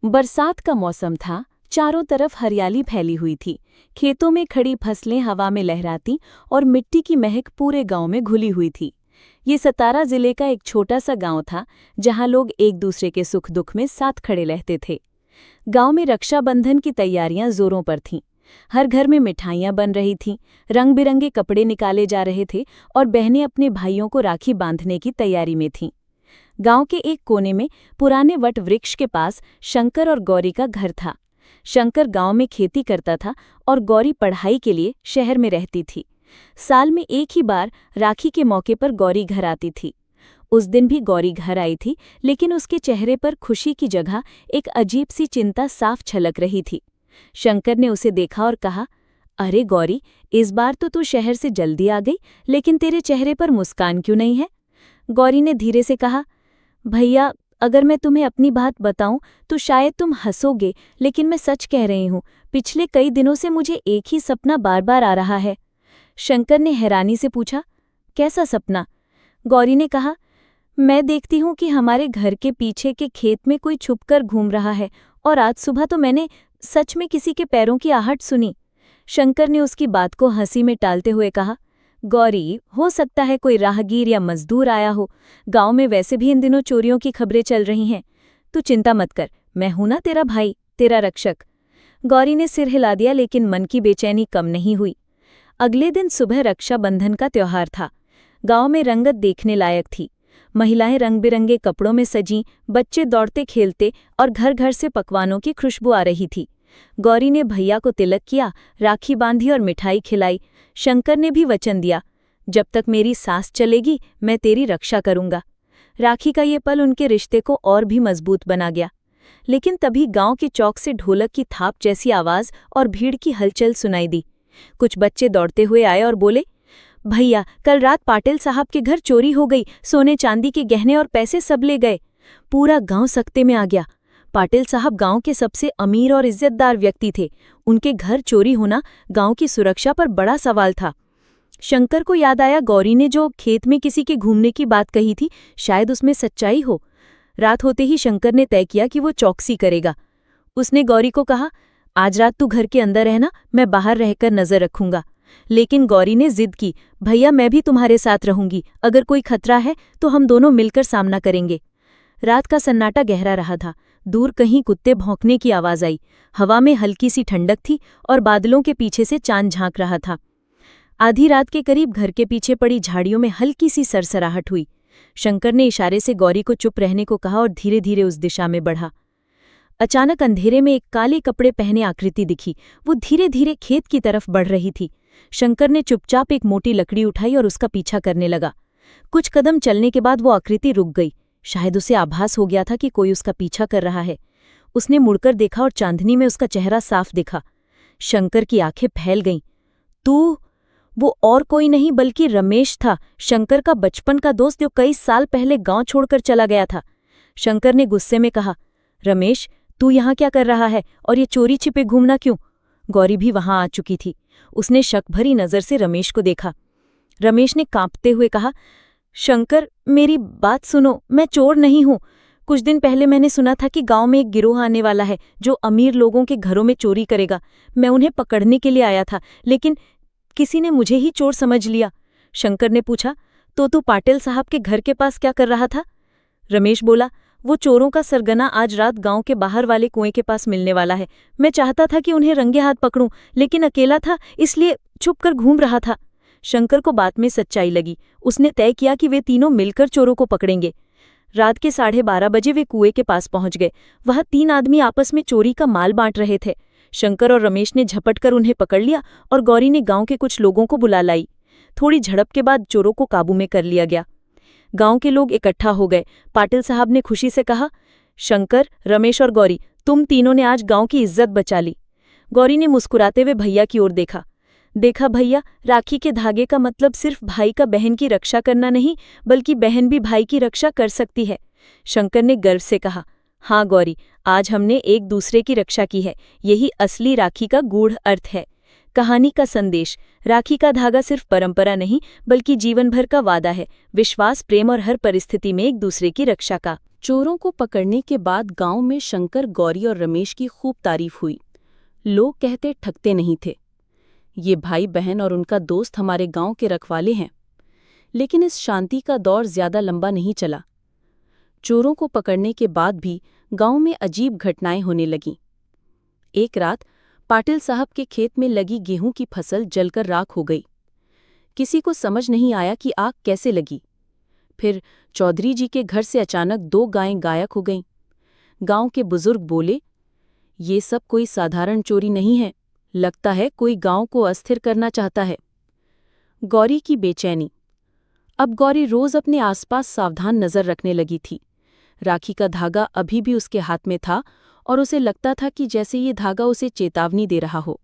बरसात का मौसम था। चारों तरफ हरियाली फैली हुई थी। खेतों में खड़ी फसलें हवा में लहराती और मिट्टी की महक पूरे गांव में घुली हुई थी। ये सतारा जिले का एक छोटा सा गांव था, जहां लोग एक दूसरे के सुख दुख में साथ खड़े रहते थे। गांव में रक्षाबंधन की तैयारियां जोरों पर थीं। हर घर में मिठाइयां बन रही थीं, रंग बिरंगे कपड़े निकाले जा रहे थे और बहनें अपने भाइयों को राखी बांधने की तैयारी में थीं। गांव के एक कोने में पुराने वट वृक्ष के पास शंकर और गौरी का घर था। शंकर गांव में खेती करता था और गौरी पढ़ाई के लिए शहर में रहती थी। साल में एक ही बार राखी के मौके पर गौरी घर आती थी। उस दिन भी गौरी घर आई थी, लेकिन उसके चेहरे पर खुशी की जगह एक अजीब सी चिंता साफ छलक रही थी। शंकर ने उसे देखा और कहा, अरे गौरी, इस बार तो तू शहर से जल्दी आ गई, लेकिन तेरे चेहरे पर मुस्कान क्यों नहीं है? गौरी ने धीरे से कहा, भैया, अगर मैं तुम्हें अपनी बात बताऊं तो शायद तुम हंसोगे, लेकिन मैं सच कह रही हूं। पिछले कई दिनों से मुझे एक ही सपना बार बार आ रहा है। शंकर ने हैरानी से पूछा, कैसा सपना? गौरी ने कहा, मैं देखती हूं कि हमारे घर के पीछे के खेत में कोई छुपकर घूम रहा है, और आज सुबह तो मैंने सच में किसी के पैरों की आहट सुनी। शंकर ने उसकी बात को हंसी में टालते हुए कहा, गौरी, हो सकता है कोई राहगीर या मजदूर आया हो। गांव में वैसे भी इन दिनों चोरियों की खबरें चल रही हैं। तू चिंता मत कर, मैं हूं ना तेरा भाई, तेरा रक्षक। गौरी ने सिर हिला दिया, लेकिन मन की बेचैनी कम नहीं हुई। अगले दिन सुबह रक्षाबंधन का त्योहार था। गांव में रंगत देखने लायक थी। महिलाएं रंग बिरंगे कपड़ों में सजीं, बच्चे दौड़ते खेलते और घर घर से पकवानों की खुशबू आ रही थी। गौरी ने भैया को तिलक किया, राखी बांधी और मिठाई खिलाई। शंकर ने भी वचन दिया, जब तक मेरी सांस चलेगी मैं तेरी रक्षा करूंगा। राखी का ये पल उनके रिश्ते को और भी मजबूत बना गया। लेकिन तभी गांव के चौक से ढोलक की थाप जैसी आवाज और भीड़ की हलचल सुनाई दी। कुछ बच्चे दौड़ते हुए आए और बोले, भैया, कल रात पाटिल साहब के घर चोरी हो गई। सोने चांदी के गहने और पैसे सब ले गए। पूरा गांव सकते में आ गया। पाटिल साहब गांव के सबसे अमीर और इज्जतदार व्यक्ति थे। उनके घर चोरी होना गांव की सुरक्षा पर बड़ा सवाल था। शंकर को याद आया, गौरी ने जो खेत में किसी के घूमने की बात कही थी, शायद उसमें सच्चाई हो। रात होते ही शंकर ने तय किया कि वो चौकसी करेगा। उसने गौरी को कहा, आज रात तू घर के अंदर रहना, मैं बाहर रहकर नजर रखूंगा। लेकिन गौरी ने जिद की, भैया, मैं भी तुम्हारे साथ रहूंगी। अगर कोई खतरा है तो हम दोनों मिलकर सामना करेंगे। रात का सन्नाटा गहरा रहा था। दूर कहीं कुत्ते भौंकने की आवाज आई। हवा में हल्की सी ठंडक थी और बादलों के पीछे से चांद झांक रहा था। आधी रात के करीब घर के पीछे पड़ी झाड़ियों में हल्की सी सरसराहट हुई। शंकर ने इशारे से गौरी को चुप रहने को कहा और धीरे धीरे उस दिशा में बढ़ा। अचानक अंधेरे में एक काले कपड़े पहने आकृति दिखी। वो धीरे धीरे खेत की तरफ बढ़ रही थी। शंकर ने चुपचाप एक मोटी लकड़ी उठाई और उसका पीछा करने लगा। कुछ कदम चलने के बाद वो आकृति रुक गई। शायद उसे आभास हो गया था कि कोई उसका पीछा कर रहा है। उसने मुड़कर देखा और चांदनी में उसका चेहरा साफ दिखा। शंकर की आंखें फैल गईं। तू? वो और कोई नहीं बल्कि रमेश था, शंकर का बचपन का दोस्त, जो कई साल पहले गांव छोड़कर चला गया था। शंकर ने गुस्से में कहा, रमेश, तू यहाँ क्या कर रहा है और ये चोरी छिपे घूमना क्यों? गौरी भी वहां आ चुकी थी। उसने शक भरी नजर से रमेश को देखा। रमेश ने कांपते हुए कहा, शंकर, मेरी बात सुनो, मैं चोर नहीं हूं। कुछ दिन पहले मैंने सुना था कि गांव में एक गिरोह आने वाला है जो अमीर लोगों के घरों में चोरी करेगा। मैं उन्हें पकड़ने के लिए आया था, लेकिन किसी ने मुझे ही चोर समझ लिया। शंकर ने पूछा, तो तू पाटिल साहब के घर के पास क्या कर रहा था? रमेश बोला, वो चोरों का सरगना आज रात गांव के बाहर वाले कुएं के पास मिलने वाला है। मैं चाहता था कि उन्हें रंगे हाथ पकड़ूं, लेकिन अकेला था, इसलिए छुपकर घूम रहा था। शंकर को बात में सच्चाई लगी। उसने तय किया कि वे तीनों मिलकर चोरों को पकड़ेंगे। रात के 12:30 बजे वे कुएं के पास पहुंच गए। वहां 3 आदमी आपस में चोरी का माल बांट रहे थे। शंकर और रमेश ने झपटकर उन्हें पकड़ लिया और गौरी ने गांव के कुछ लोगों को बुला लाई। थोड़ी झड़प के बाद चोरों को काबू में कर लिया गया। गांव के लोग इकट्ठा हो गए। पाटिल साहब ने खुशी से कहा, शंकर, रमेश और गौरी, तुम तीनों ने आज गांव की इज्जत बचा ली। गौरी ने मुस्कुराते हुए भैया की ओर देखा। देखा भैया, राखी के धागे का मतलब सिर्फ भाई का बहन की रक्षा करना नहीं, बल्कि बहन भी भाई की रक्षा कर सकती है। शंकर ने गर्व से कहा, हाँ गौरी, आज हमने एक दूसरे की रक्षा की है। यही असली राखी का गूढ़ अर्थ है। कहानी का संदेश, राखी का धागा सिर्फ परंपरा नहीं, बल्कि जीवन भर का वादा है, विश्वास, प्रेम और हर परिस्थिति में एक दूसरे की रक्षा का। चोरों को पकड़ने के बाद गांव में शंकर, गौरी और रमेश की खूब तारीफ हुई। लोग कहते ठगते नहीं थे, ये भाई बहन और उनका दोस्त हमारे गांव के रखवाले हैं। लेकिन इस शांति का दौर ज्यादा लंबा नहीं चला। चोरों को पकड़ने के बाद भी गांव में अजीब घटनाएं होने लगीं। एक रात पाटिल साहब के खेत में लगी गेहूं की फसल जलकर राख हो गई। किसी को समझ नहीं आया कि आग कैसे लगी। फिर चौधरी जी के घर से अचानक 2 गायें गायब हो गईं। गांव के बुजुर्ग बोले, ये सब कोई साधारण चोरी नहीं है, लगता है कोई गांव को अस्थिर करना चाहता है। गौरी की बेचैनी। अब गौरी रोज अपने आसपास सावधान नजर रखने लगी थी। राखी का धागा अभी भी उसके हाथ में था और उसे लगता था कि जैसे ये धागा उसे चेतावनी दे रहा हो।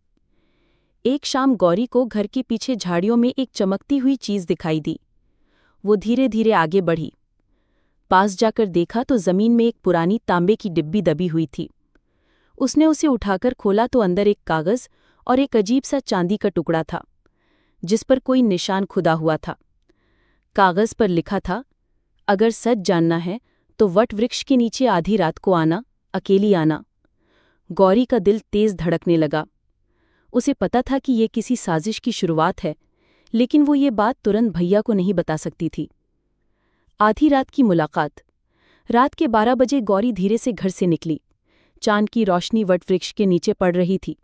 एक शाम गौरी को घर के पीछे झाड़ियों में एक चमकती हुई चीज दिखाई दी। वो धीरे धीरे आगे बढ़ी। पास जाकर देखा तो जमीन में एक पुरानी तांबे की डिब्बी दबी हुई थी। उसने उसे उठाकर खोला तो अंदर एक कागज और एक अजीब सा चांदी का टुकड़ा था, जिस पर कोई निशान खुदा हुआ था। कागज पर लिखा था, अगर सच जानना है तो वट वृक्ष के नीचे आधी रात को आना, अकेली आना। गौरी का दिल तेज धड़कने लगा। उसे पता था कि ये किसी साजिश की शुरुआत है, लेकिन वो ये बात तुरंत भैया को नहीं बता सकती थी। आधी रात की मुलाकात। रात के 12 बजे गौरी धीरे से घर से निकली। चांद की रोशनी वटवृक्ष के नीचे पड़ रही थी।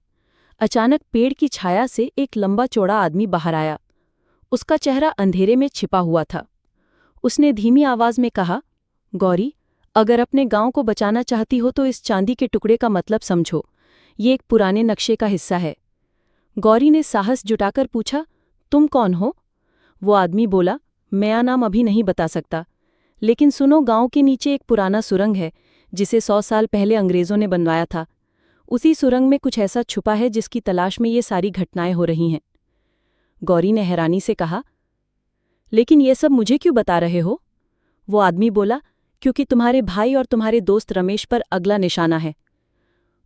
अचानक पेड़ की छाया से एक लंबा चौड़ा आदमी बाहर आया। उसका चेहरा अंधेरे में छिपा हुआ था। उसने धीमी आवाज में कहा, गौरी, अगर अपने गांव को बचाना चाहती हो तो इस चांदी के टुकड़े का मतलब समझो। ये एक पुराने नक्शे का हिस्सा है। गौरी ने साहस जुटाकर पूछा, तुम कौन हो? वो आदमी बोला, मेरा नाम अभी नहीं बता सकता, लेकिन सुनो, गांव के नीचे एक पुराना सुरंग है जिसे 100 साल पहले अंग्रेजों ने बनवाया था। उसी सुरंग में कुछ ऐसा छुपा है जिसकी तलाश में ये सारी घटनाएं हो रही हैं। गौरी ने हैरानी से कहा, लेकिन ये सब मुझे क्यों बता रहे हो? वो आदमी बोला, क्योंकि तुम्हारे भाई और तुम्हारे दोस्त रमेश पर अगला निशाना है।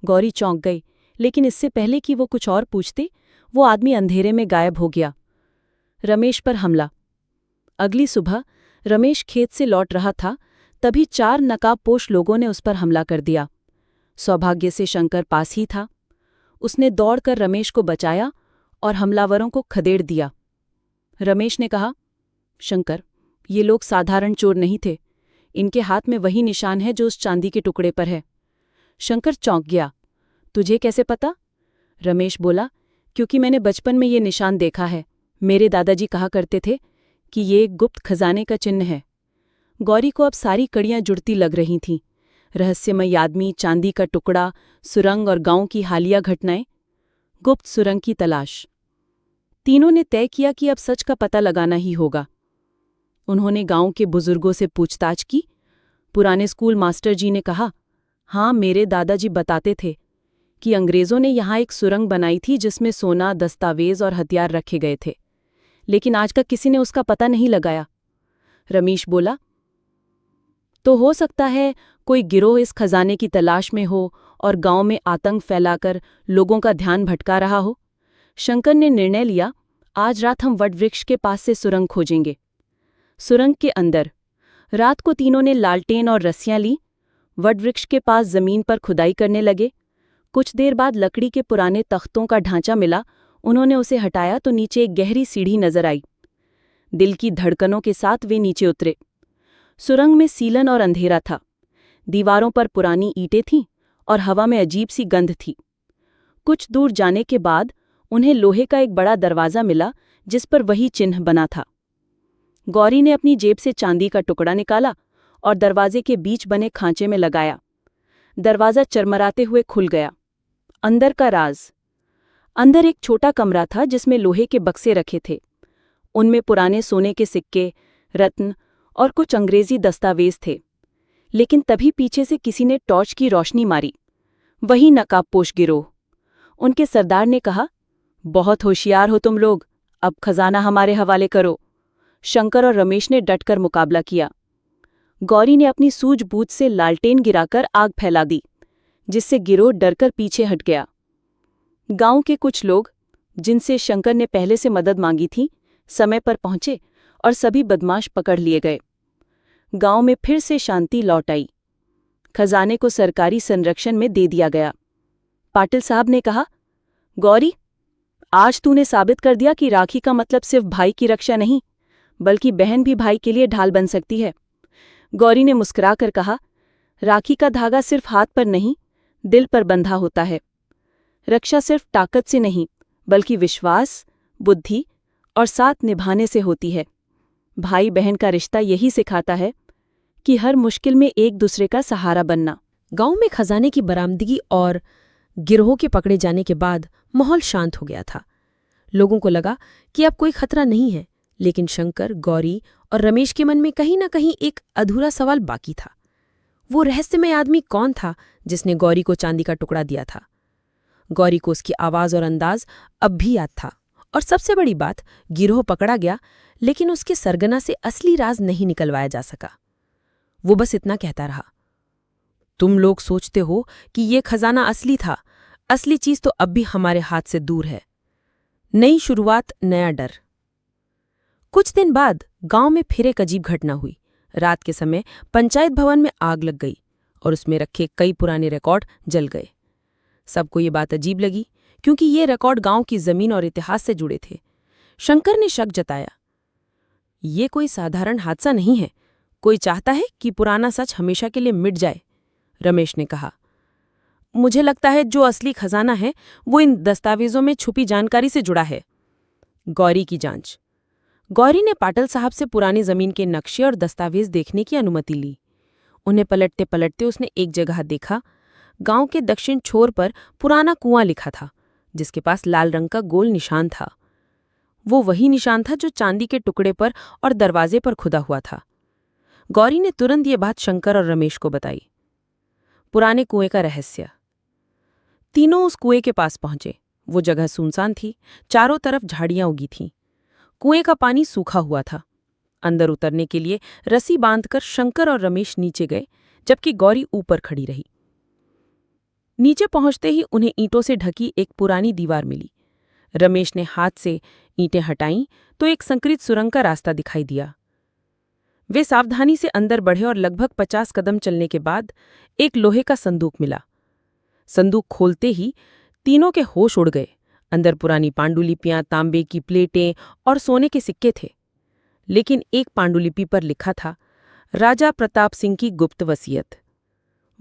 गौरी चौंक गई, लेकिन इससे पहले कि वो कुछ और पूछती, वो आदमी अंधेरे में गायब हो गया। रमेश पर हमला। अगली सुबह रमेश खेत से लौट रहा था, तभी 4 नकाबपोश लोगों ने उस पर हमला कर दिया। सौभाग्य से शंकर पास ही था। उसने दौड़कर रमेश को बचाया और हमलावरों को खदेड़ दिया। रमेश ने कहा, शंकर, ये लोग साधारण चोर नहीं थे। इनके हाथ में वही निशान है जो उस चांदी के टुकड़े पर है। शंकर चौंक गया। तुझे कैसे पता? रमेश बोला, क्योंकि मैंने बचपन में ये निशान देखा है। मेरे दादाजी कहा करते थे कि ये एक गुप्त खजाने का चिन्ह है। गौरी को अब सारी कड़ियां जुड़ती लग रही थीं। रहस्यमय आदमी, चांदी का टुकड़ा, सुरंग और गांव की हालिया घटनाएं। गुप्त सुरंग की तलाश। तीनों ने तय किया कि अब सच का पता लगाना ही होगा। उन्होंने गांव के बुजुर्गों से पूछताछ की। पुराने स्कूल मास्टर जी ने कहा, हाँ, मेरे दादाजी बताते थे कि अंग्रेजों ने यहाँ एक सुरंग बनाई थी जिसमें सोना, दस्तावेज और हथियार रखे गए थे, लेकिन आज तक किसी ने उसका पता नहीं लगाया। रमेश बोला, तो हो सकता है कोई गिरोह इस खजाने की तलाश में हो और गांव में आतंक फैलाकर लोगों का ध्यान भटका रहा हो। शंकर ने निर्णय लिया, आज रात हम वटवृक्ष के पास से सुरंग खोजेंगे। सुरंग के अंदर रात को तीनों ने लालटेन और रस्सियां ली। वटवृक्ष के पास जमीन पर खुदाई करने लगे। कुछ देर बाद लकड़ी के पुराने तख्तों का ढांचा मिला। उन्होंने उसे हटाया तो नीचे एक गहरी सीढ़ी नजर आई। दिल की धड़कनों के साथ वे नीचे उतरे। सुरंग में सीलन और अंधेरा था। दीवारों पर पुरानी ईंटें थीं और हवा में अजीब सी गंध थी। कुछ दूर जाने के बाद उन्हें लोहे का एक बड़ा दरवाज़ा मिला जिस पर वही चिन्ह बना था। गौरी ने अपनी जेब से चांदी का टुकड़ा निकाला और दरवाजे के बीच बने खांचे में लगाया। दरवाज़ा चरमराते हुए खुल गया। अंदर का राज। अंदर एक छोटा कमरा था जिसमें लोहे के बक्से रखे थे। उनमें पुराने सोने के सिक्के, रत्न और कुछ अंग्रेजी दस्तावेज थे। लेकिन तभी पीछे से किसी ने टॉर्च की रोशनी मारी। वही नकाबपोश गिरोह। उनके सरदार ने कहा, बहुत होशियार हो तुम लोग, अब खजाना हमारे हवाले करो। शंकर और रमेश ने डटकर मुकाबला किया। गौरी ने अपनी सूझबूझ से लालटेन गिराकर आग फैला दी, जिससे गिरोह डरकर पीछे हट गया। गांव के कुछ लोग, जिनसे शंकर ने पहले से मदद मांगी थी, समय पर पहुंचे और सभी बदमाश पकड़ लिए गए। गांव में फिर से शांति लौट आई। खजाने को सरकारी संरक्षण में दे दिया गया। पाटिल साहब ने कहा, गौरी, आज तूने साबित कर दिया कि राखी का मतलब सिर्फ भाई की रक्षा नहीं, बल्कि बहन भी भाई के लिए ढाल बन सकती है। गौरी ने मुस्कुराकर कहा, राखी का धागा सिर्फ हाथ पर नहीं, दिल पर बंधा होता है। रक्षा सिर्फ ताकत से नहीं, बल्कि विश्वास, बुद्धि और साथ निभाने से होती है। भाई बहन का रिश्ता यही सिखाता है कि हर मुश्किल में एक दूसरे का सहारा बनना। गांव में खजाने की बरामदगी और गिरोह के पकड़े जाने के बाद माहौल शांत हो गया था। लोगों को लगा कि अब कोई खतरा नहीं है, लेकिन शंकर, गौरी और रमेश के मन में कहीं ना कहीं एक अधूरा सवाल बाकी था। वो रहस्यमय आदमी कौन था जिसने गौरी को चांदी का टुकड़ा दिया था? गौरी को उसकी आवाज और अंदाज अब भी याद था। और सबसे बड़ी बात, गिरोह पकड़ा गया, लेकिन उसके सरगना से असली राज नहीं निकलवाया जा सका। वो बस इतना कहता रहा, तुम लोग सोचते हो कि ये खजाना असली था, असली चीज तो अब भी हमारे हाथ से दूर है। नई शुरुआत, नया डर। कुछ दिन बाद गांव में फिर एक अजीब घटना हुई। रात के समय पंचायत भवन में आग लग गई और उसमें रखे कई पुराने रिकॉर्ड जल गए। सबको ये बात अजीब लगी, क्योंकि ये रिकॉर्ड गांव की जमीन और इतिहास से जुड़े थे। शंकर ने शक जताया, ये कोई साधारण हादसा नहीं है, कोई चाहता है कि पुराना सच हमेशा के लिए मिट जाए। रमेश ने कहा, मुझे लगता है जो असली खजाना है वो इन दस्तावेजों में छुपी जानकारी से जुड़ा है। गौरी की जांच। गौरी ने पाटिल साहब से पुरानी जमीन के नक्शे और दस्तावेज देखने की अनुमति ली। उन्हें पलटते पलटते उसने एक जगह देखा। गांव के दक्षिण छोर पर पुराना कुआं लिखा था, जिसके पास लाल रंग का गोल निशान था। वो वही निशान था जो चांदी के टुकड़े पर और दरवाजे पर खुदा हुआ था। गौरी ने तुरंत ये बात शंकर और रमेश को बताई। पुराने कुएं का रहस्य। तीनों उस कुएं के पास पहुंचे। वो जगह सुनसान थी, चारों तरफ झाड़ियां उगी थीं। कुएं का पानी सूखा हुआ था। अंदर उतरने के लिए रस्सी बांधकर शंकर और रमेश नीचे गए, जबकि गौरी ऊपर खड़ी रही। नीचे पहुंचते ही उन्हें ईंटों से ढकी एक पुरानी दीवार मिली। रमेश ने हाथ से ईंटें हटाईं तो एक संकरित सुरंग का रास्ता दिखाई दिया। वे सावधानी से अंदर बढ़े और लगभग 50 कदम चलने के बाद एक लोहे का संदूक मिला। संदूक खोलते ही तीनों के होश उड़ गए। अंदर पुरानी पांडुलिपियां, तांबे की प्लेटें और सोने के सिक्के थे। लेकिन एक पांडुलिपि पर लिखा था, राजा प्रताप सिंह की गुप्त वसीयत।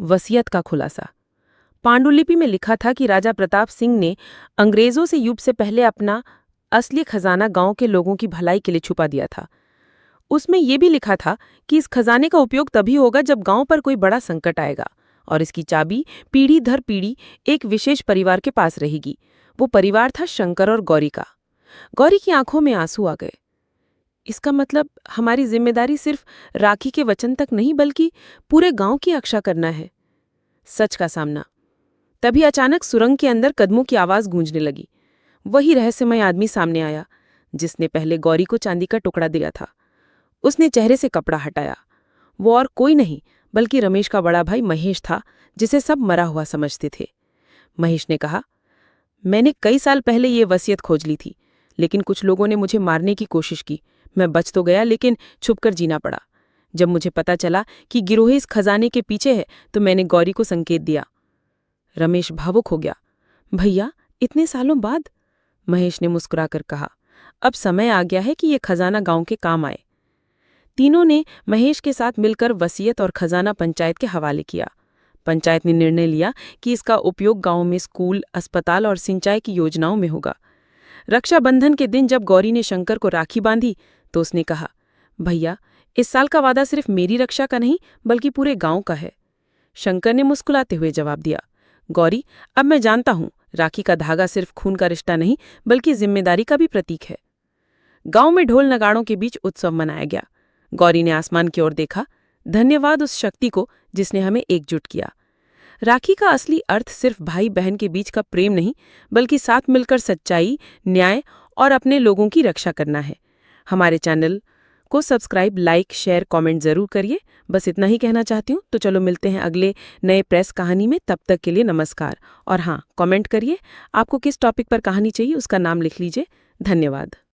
वसीयत का खुलासा। पांडुलिपि में लिखा था कि राजा प्रताप सिंह ने अंग्रेजों से युद्ध से पहले अपना असली खजाना गांव के लोगों की भलाई के लिए छुपा दिया था। उसमें यह भी लिखा था कि इस खजाने का उपयोग तभी होगा जब गांव पर कोई बड़ा संकट आएगा और इसकी चाबी पीढ़ी दर पीढ़ी एक विशेष परिवार के पास रहेगी। वो परिवार था शंकर और गौरी का। गौरी की आंखों में आंसू आ गए। इसका मतलब हमारी जिम्मेदारी सिर्फ राखी के वचन तक नहीं, बल्कि पूरे गांव की रक्षा करना है। सच का सामना। तभी अचानक सुरंग के अंदर कदमों की आवाज गूंजने लगी। वही रहस्यमय आदमी सामने आया जिसने पहले गौरी को चांदी का टुकड़ा दिया था। उसने चेहरे से कपड़ा हटाया। वो और कोई नहीं बल्कि रमेश का बड़ा भाई महेश था, जिसे सब मरा हुआ समझते थे। महेश ने कहा, मैंने कई साल पहले ये वसीयत खोज ली थी, लेकिन कुछ लोगों ने मुझे मारने की कोशिश की। मैं बच तो गया, लेकिन छुपकर जीना पड़ा। जब मुझे पता चला कि गिरोह इस खजाने के पीछे है, तो मैंने गौरी को संकेत दिया। रमेश भावुक हो गया। भैया, इतने सालों बाद? महेश ने मुस्कुराकर कहा, अब समय आ गया है कि ये खजाना गांव के काम आए। तीनों ने महेश के साथ मिलकर वसीयत और खजाना पंचायत के हवाले किया। पंचायत ने निर्णय लिया कि इसका उपयोग गांव में स्कूल, अस्पताल और सिंचाई की योजनाओं में होगा। रक्षाबंधन के दिन जब गौरी ने शंकर को राखी बांधी तो उसने कहा, भैया, इस साल का वादा सिर्फ मेरी रक्षा का नहीं बल्कि पूरे गांव का है। शंकर ने मुस्कुराते हुए जवाब दिया, गौरी, अब मैं जानता हूं राखी का धागा सिर्फ खून का रिश्ता नहीं बल्कि जिम्मेदारी का भी प्रतीक है। गांव में ढोल नगाड़ों के बीच उत्सव मनाया गया। गौरी ने आसमान की ओर देखा। धन्यवाद उस शक्ति को जिसने हमें एकजुट किया। राखी का असली अर्थ सिर्फ भाई बहन के बीच का प्रेम नहीं बल्कि साथ मिलकर सच्चाई, न्याय और अपने लोगों की रक्षा करना है। हमारे चैनल को सब्सक्राइब, लाइक, शेयर, कमेंट जरूर करिए। बस इतना ही कहना चाहती हूँ। तो चलो मिलते हैं अगले नए प्रेस कहानी में। तब तक के लिए नमस्कार। और हाँ, कमेंट करिए आपको किस टॉपिक पर कहानी चाहिए, उसका नाम लिख लीजिए। धन्यवाद।